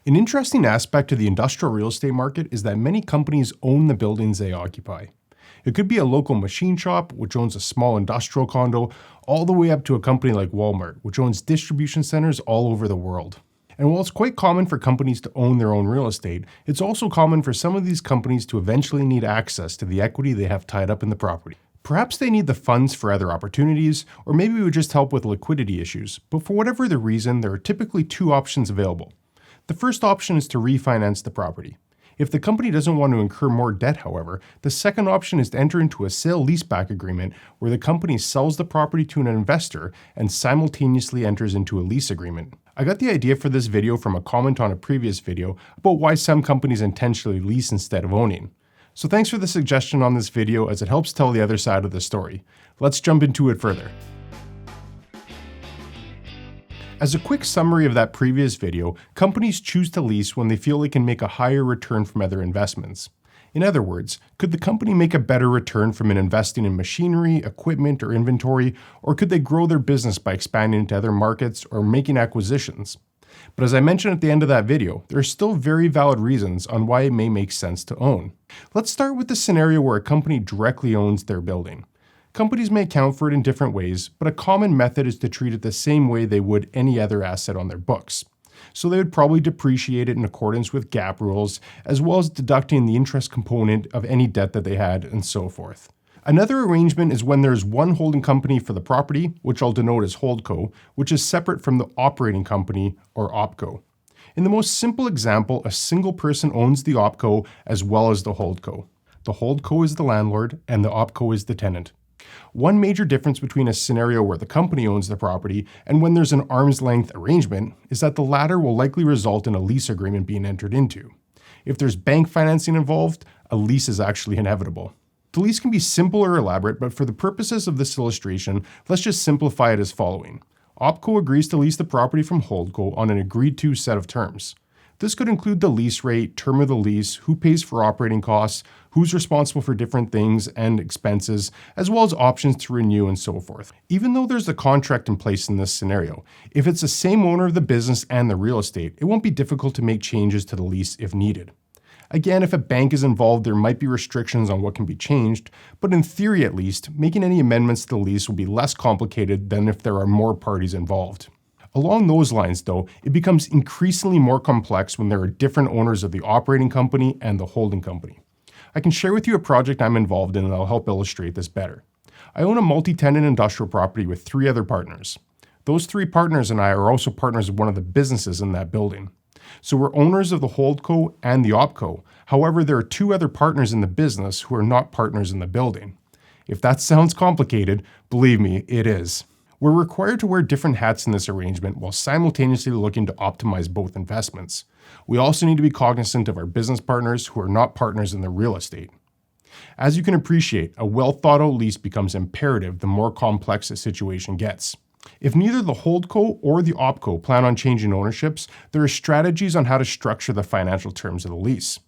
An interesting aspect of the industrial real estate market is that many companies own the buildings they occupy. It could be a local machine shop, which owns a small industrial condo, all the way up to a company like Walmart, which owns distribution centers all over the world. And while it's quite common for companies to own their own real estate, it's also common for some of these companies to eventually need access to the equity they have tied up in the property. Perhaps they need the funds for other opportunities, or maybe it would just help with liquidity issues, but for whatever the reason, there are typically two options available. The first option is to refinance the property. If the company doesn't want to incur more debt, however, the second option is to enter into a sale-leaseback agreement where the company sells the property to an investor and simultaneously enters into a lease agreement. I got the idea for this video from a comment on a previous video about why some companies intentionally lease instead of owning. So thanks for the suggestion on this video, as it helps tell the other side of the story. Let's jump into it further. As a quick summary of that previous video, companies choose to lease when they feel they can make a higher return from other investments. In other words, could the company make a better return from investing in machinery, equipment, or inventory, or could they grow their business by expanding into other markets or making acquisitions? But as I mentioned at the end of that video, there are still very valid reasons on why it may make sense to own. Let's start with the scenario where a company directly owns their building. Companies may account for it in different ways, but a common method is to treat it the same way they would any other asset on their books. So they would probably depreciate it in accordance with GAAP rules, as well as deducting the interest component of any debt that they had, and so forth. Another arrangement is when there's one holding company for the property, which I'll denote as holdco, which is separate from the operating company, or opco. In the most simple example, a single person owns the opco as well as the holdco. The holdco is the landlord, and the opco is the tenant. One major difference between a scenario where the company owns the property and when there's an arm's length arrangement is that the latter will likely result in a lease agreement being entered into. If there's bank financing involved, a lease is actually inevitable. The lease can be simple or elaborate, but for the purposes of this illustration, let's just simplify it as following. Opco agrees to lease the property from holdco on an agreed to set of terms. This could include the lease rate, term of the lease, who pays for operating costs, who's responsible for different things and expenses, as well as options to renew and so forth. Even though there's a contract in place in this scenario, if it's the same owner of the business and the real estate, it won't be difficult to make changes to the lease if needed. Again, if a bank is involved, there might be restrictions on what can be changed, but in theory at least, making any amendments to the lease will be less complicated than if there are more parties involved. Along those lines, though, it becomes increasingly more complex when there are different owners of the operating company and the holding company. I can share with you a project I'm involved in that'll help illustrate this better. I own a multi-tenant industrial property with 3 other partners. Those 3 partners and I are also partners of one of the businesses in that building. So we're owners of the holdco and the opco. However, there are 2 other partners in the business who are not partners in the building. If that sounds complicated, believe me, it is. We're required to wear different hats in this arrangement while simultaneously looking to optimize both investments. We also need to be cognizant of our business partners who are not partners in the real estate. As you can appreciate, a well-thought-out lease becomes imperative the more complex a situation gets. If neither the holdco or the opco plan on changing ownerships, there are strategies on how to structure the financial terms of the lease.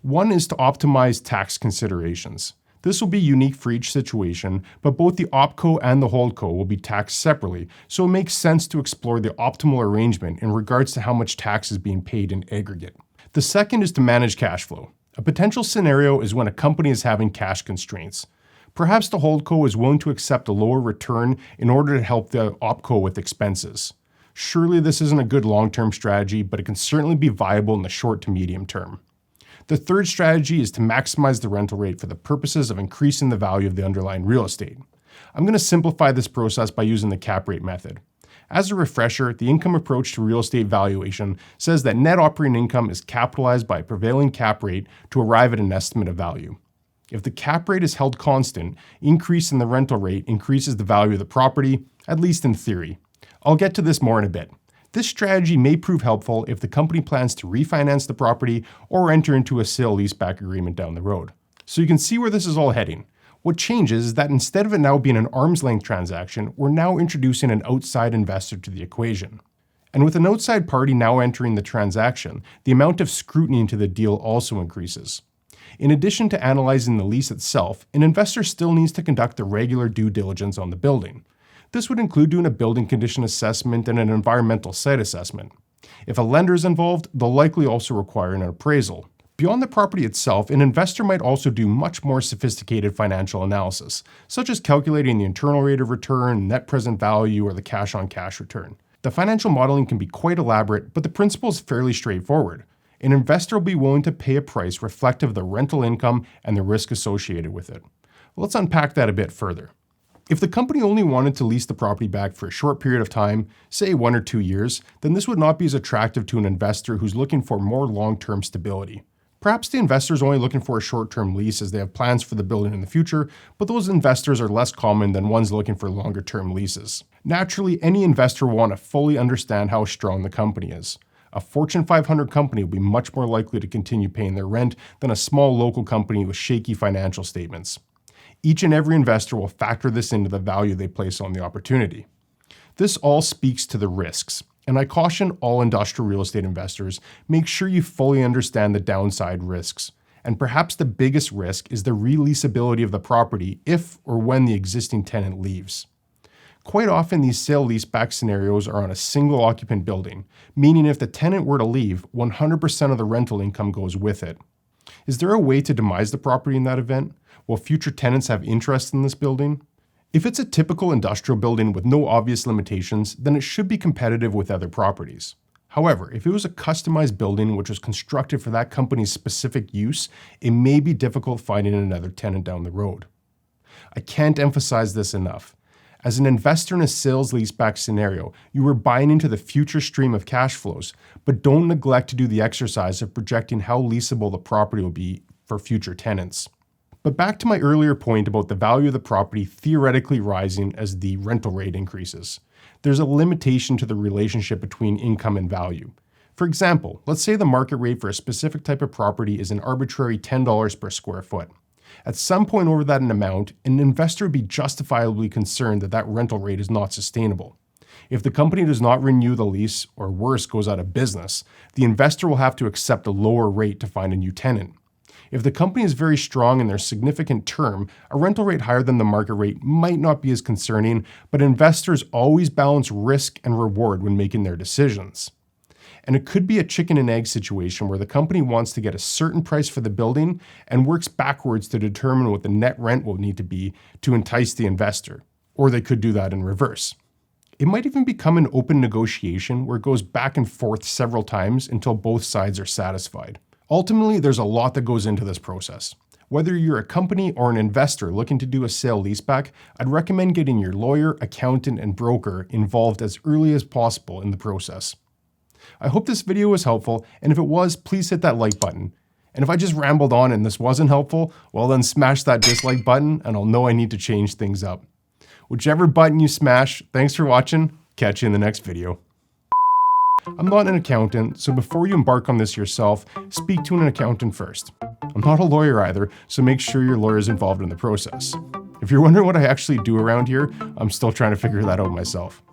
One is to optimize tax considerations. This will be unique for each situation, but both the opco and the holdco will be taxed separately, so it makes sense to explore the optimal arrangement in regards to how much tax is being paid in aggregate. The second is to manage cash flow. A potential scenario is when a company is having cash constraints. Perhaps the holdco is willing to accept a lower return in order to help the opco with expenses. Surely this isn't a good long-term strategy, but it can certainly be viable in the short to medium term. The third strategy is to maximize the rental rate for the purposes of increasing the value of the underlying real estate. I'm going to simplify this process by using the cap rate method. As a refresher, the income approach to real estate valuation says that net operating income is capitalized by a prevailing cap rate to arrive at an estimate of value. If the cap rate is held constant, increase in the rental rate increases the value of the property, at least in theory. I'll get to this more in a bit. This strategy may prove helpful if the company plans to refinance the property or enter into a sale-leaseback agreement down the road. So you can see where this is all heading. What changes is that instead of it now being an arm's length transaction, we're now introducing an outside investor to the equation. And with an outside party now entering the transaction, the amount of scrutiny into the deal also increases. In addition to analyzing the lease itself, an investor still needs to conduct the regular due diligence on the building. This would include doing a building condition assessment and an environmental site assessment. If a lender is involved, they'll likely also require an appraisal. Beyond the property itself, an investor might also do much more sophisticated financial analysis, such as calculating the internal rate of return, net present value, or the cash-on-cash return. The financial modeling can be quite elaborate, but the principle is fairly straightforward. An investor will be willing to pay a price reflective of the rental income and the risk associated with it. Let's unpack that a bit further. If the company only wanted to lease the property back for a short period of time, say 1 or 2 years, then this would not be as attractive to an investor who's looking for more long-term stability. Perhaps the investor is only looking for a short-term lease as they have plans for the building in the future, but those investors are less common than ones looking for longer-term leases. Naturally, any investor will want to fully understand how strong the company is. A Fortune 500 company will be much more likely to continue paying their rent than a small local company with shaky financial statements. Each and every investor will factor this into the value they place on the opportunity. This all speaks to the risks, and I caution all industrial real estate investors, make sure you fully understand the downside risks. And perhaps the biggest risk is the releasability of the property if or when the existing tenant leaves. Quite often, these sale-leaseback scenarios are on a single occupant building, meaning if the tenant were to leave, 100% of the rental income goes with it. Is there a way to demise the property in that event? Will future tenants have interest in this building? If it's a typical industrial building with no obvious limitations, then it should be competitive with other properties. However, if it was a customized building which was constructed for that company's specific use, it may be difficult finding another tenant down the road. I can't emphasize this enough. As an investor in a sales-leaseback scenario, you are buying into the future stream of cash flows, but don't neglect to do the exercise of projecting how leasable the property will be for future tenants. But back to my earlier point about the value of the property theoretically rising as the rental rate increases. There's a limitation to the relationship between income and value. For example, let's say the market rate for a specific type of property is an arbitrary $10 per square foot. At some point over that amount, an investor would be justifiably concerned that that rental rate is not sustainable. If the company does not renew the lease, or worse, goes out of business, the investor will have to accept a lower rate to find a new tenant. If the company is very strong in their significant term, a rental rate higher than the market rate might not be as concerning, but investors always balance risk and reward when making their decisions. And it could be a chicken and egg situation where the company wants to get a certain price for the building and works backwards to determine what the net rent will need to be to entice the investor. Or they could do that in reverse. It might even become an open negotiation where it goes back and forth several times until both sides are satisfied. Ultimately, there's a lot that goes into this process. Whether you're a company or an investor looking to do a sale-leaseback, I'd recommend getting your lawyer, accountant, and broker involved as early as possible in the process. I hope this video was helpful, and if it was, please hit that like button. And if I just rambled on and this wasn't helpful, well then smash that dislike button and I'll know I need to change things up. Whichever button you smash, thanks for watching, catch you in the next video. I'm not an accountant, so before you embark on this yourself, speak to an accountant first. I'm not a lawyer either, so make sure your lawyer is involved in the process. If you're wondering what I actually do around here, I'm still trying to figure that out myself.